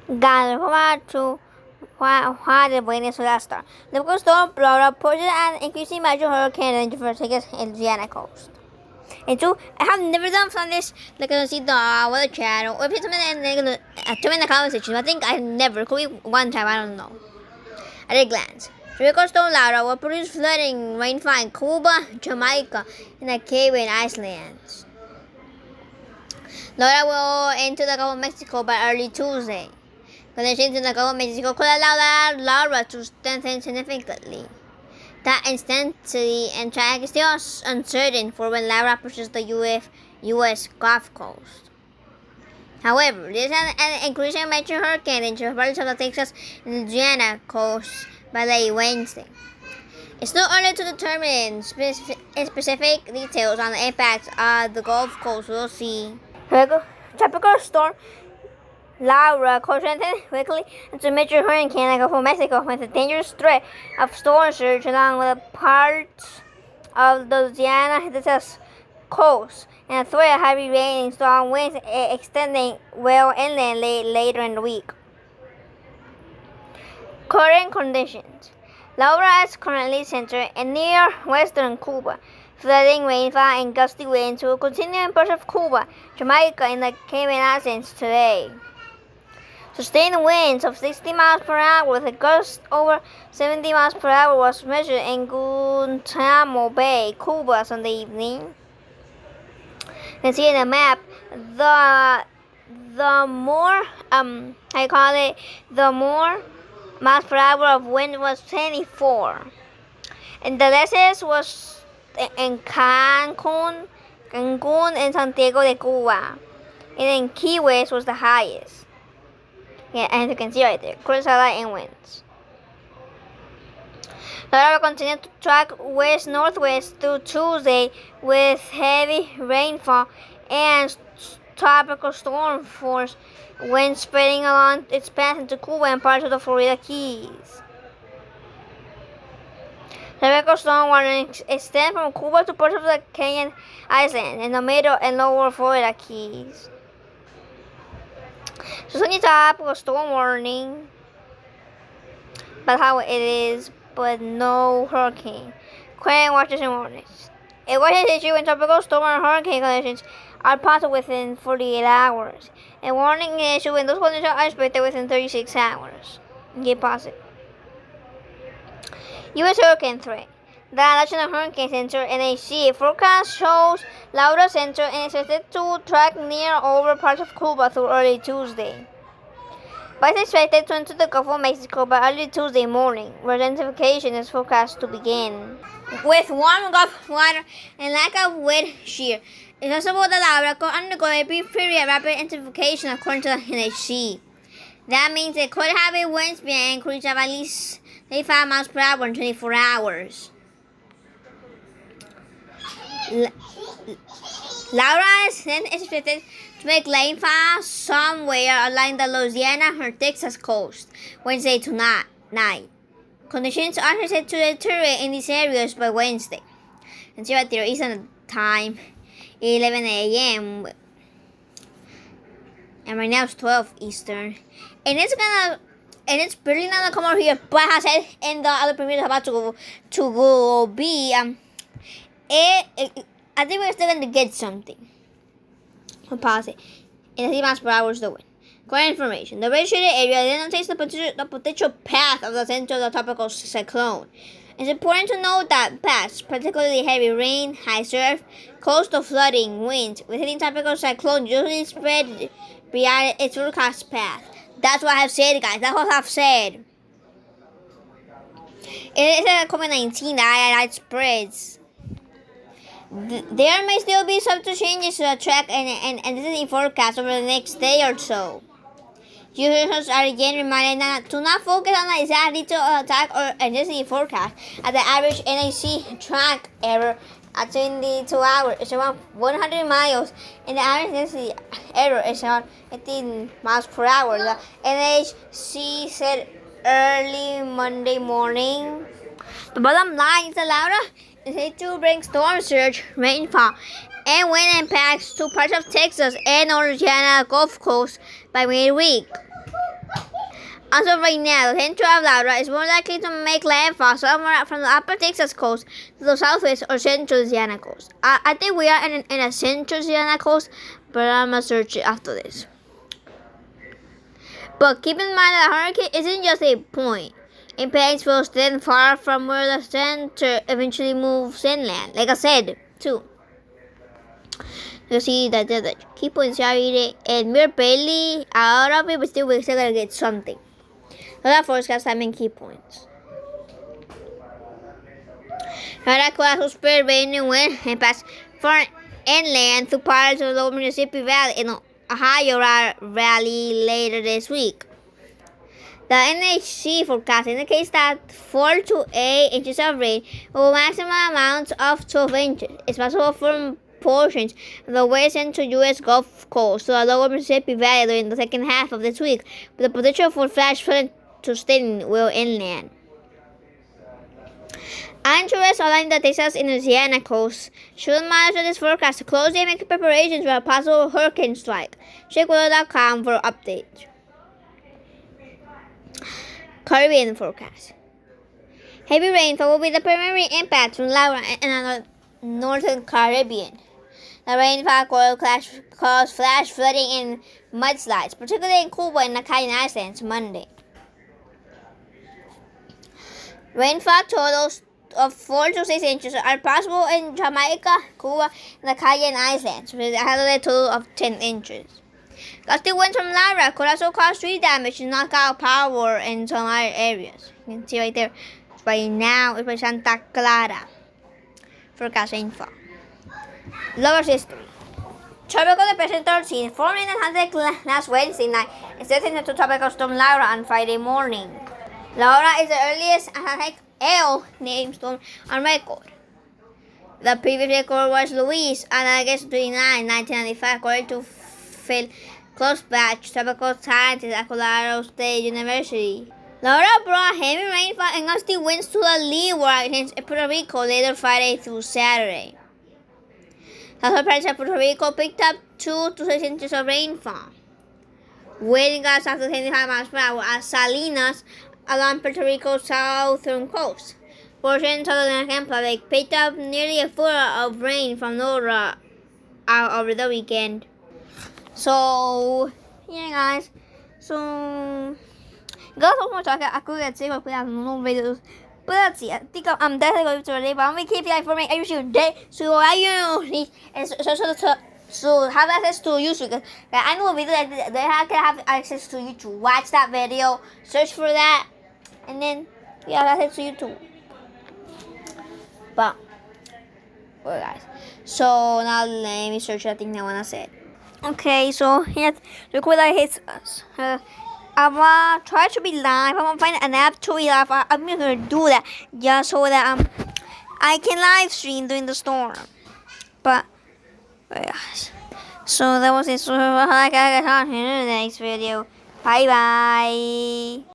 Galva to why the Venezuela star. The local storm Laura poses an increasing major hurricane danger for tickets in Louisiana coast. And two, I have never done from this, like I see the weather channel, or if it's in the comment section. I think I never, could be one time, I don't know. At a glance, Tropical Storm Laura will produce flooding rainfall in Cuba, Jamaica, and the Caribbean Islands. Laura will enter the Gulf of Mexico by early Tuesday. Conditions in the Gulf of Mexico could allow Laura to strengthen significantly. The intensity and track is still uncertain for when Laura approaches the U.S. Gulf Coast. However, there is an increasing major hurricane danger parts of the Texas and Louisiana coast by late Wednesday. It's still early to determine specific details on the impacts of the Gulf Coast. We'll see. Tropical storm Laura could strengthen quickly into a major hurricane in the Gulf of Mexico with a dangerous threat of storm surge along with parts of the Louisiana Texas coast and a threat of heavy rain and strong winds extending well inland later in the week. Current conditions. Laura is currently centered in near western Cuba. Flooding rainfall and gusty winds will continue in parts of Cuba, Jamaica, and the Caribbean Islands today. Sustained winds of 60 miles per hour with a gust over 70 miles per hour was measured in Guantanamo Bay, Cuba, Sunday evening. You can see in the map the more the more miles per hour of wind was 24, and the lessest was in Cancun and Santiago de Cuba, and in Key West was the highest. Yeah, as you can see right there, Cruzada and winds. Laura will continue to track west-northwest through Tuesday with heavy rainfall and tropical storm force winds spreading along its path into Cuba and parts of the Florida Keys. Tropical storm warnings extend from Cuba to parts of the Caribbean Islands and the middle and lower Florida Keys. So it's only tropical storm warning. That's how it is, but no hurricane. Current watches and warnings. A watch is issued when tropical storm or hurricane conditions are possible within 48 hours. A warning is issued when those conditions are expected within 36 hours. Get positive. U.S. hurricane threat. The National Hurricane Center (NHC) forecast shows Laura Center and is expected to track near over parts of Cuba through early Tuesday. But it's expected to enter the Gulf of Mexico by early Tuesday morning, where intensification is forecast to begin. With warm Gulf water and lack of wind shear, it's possible that Laura could undergo a brief period of rapid intensification according to the NHC. That means it could have a wind speed increase of at least 35 miles per hour in 24 hours. Laura is then expected to make landfall somewhere along the Louisiana or Texas coast Wednesday night. Conditions are expected to deteriorate in these areas by Wednesday. And see right there, Eastern time, 11 a.m. And right now it's 12 Eastern. And it's barely not gonna come over here, but as I said in the other premiere about to go be I think we're still going to get something. I'll pause it. In 3 miles per hour is the wind. Current information. The registered area denotes the potential path of the center of the tropical cyclone. It's important to note that paths, particularly heavy rain, high surf, coastal flooding, winds within tropical cyclone usually spread beyond its forecast path. That's what I've said, guys. That's what I've said. It is like COVID-19 that it spreads. There may still be subtle changes to the track and intensity forecast over the next day or so. Users are again reminded to not focus on the exact detail of the track or intensity forecast, as the average NAC track error at 22 hours is around 100 miles, and the average intensity error is around 18 miles per hour. The NHC said early Monday morning. The bottom line is that Laura is said to bring storm surge, rainfall, and wind impacts to parts of Texas and Louisiana Gulf Coast by midweek. As of right now, the center of Laura is more likely to make landfall somewhere from the upper Texas coast to the southwest or central Louisiana coast. I think we are in a central Louisiana coast, but I'm gonna search it after this. But keep in mind that a hurricane isn't just a point. Impacts will stand far from where the center eventually moves inland. Like I said, too. You see that the key points are reading, and we're barely out of it, but still we're still gonna get something. So that forecast having key points. Hurricane will spread rain and wind and pass far inland through parts of the lower Mississippi Valley and Ohio Valley later this week. The NHC forecast indicates that 4 to 8 inches of rain with maximum amounts of 12 inches is possible from portions of the west central U.S. Gulf Coast to the lower Mississippi Valley during the second half of this week, with the potential for flash flooding to steady will inland. Anchorage along the Texas and Louisiana coast should monitor this forecast closely and make preparations for a possible hurricane strike. Check weather.com for updates. Caribbean forecast. Heavy rainfall will be the primary impact from Laura and the northern Caribbean. The rainfall will cause flash flooding and mudslides, particularly in Cuba and the Cayman Islands Monday. Rainfall totals of 4 to 6 inches are possible in Jamaica, Cuba, and the Cayman Islands, with a aggregate total of 10 inches. Gusty winds from Laura could also cause tree damage and knock out power in some other areas. You can see right there. Right now, it's by Santa Clara. Forecast rainfall. Lower system. Tropical Depression 13 formed in Atlantic last Wednesday night and settled into Tropical Storm Laura on Friday morning. Laura is the earliest Atlantic named storm on record. The previous record was Louise on August 29, 1995, according to Phil Closebach, tropical scientist at Colorado State University. Laura brought heavy rainfall and gusty winds to the leeward against Puerto Rico later Friday through Saturday. Southern parts of Puerto Rico picked up 2 to 6 inches of rainfall. Wind gusts up to 75 miles per hour at Salinas along Puerto Rico's southern coast. Portions of the Dominican Republic picked up nearly a foot of rain from Laura over the weekend. So, yeah guys, so, guys, so much aku lihat sih kalau punya videos. But that's it. I think I'm definitely going to today, but I'm going to keep you informed every single day. So, so have access to YouTube. I know a video that they can have access to YouTube. Watch that video, search for that, and then you have access to YouTube. But, well guys, so now let me search the thing that I want to say. Okay, so here's the quote that hits us. I'm gonna try to be live. I'm gonna find an app to be live. I'm gonna do that just so that I can live stream during the storm. But gosh, so that was it. So I got on in the next video. Bye bye.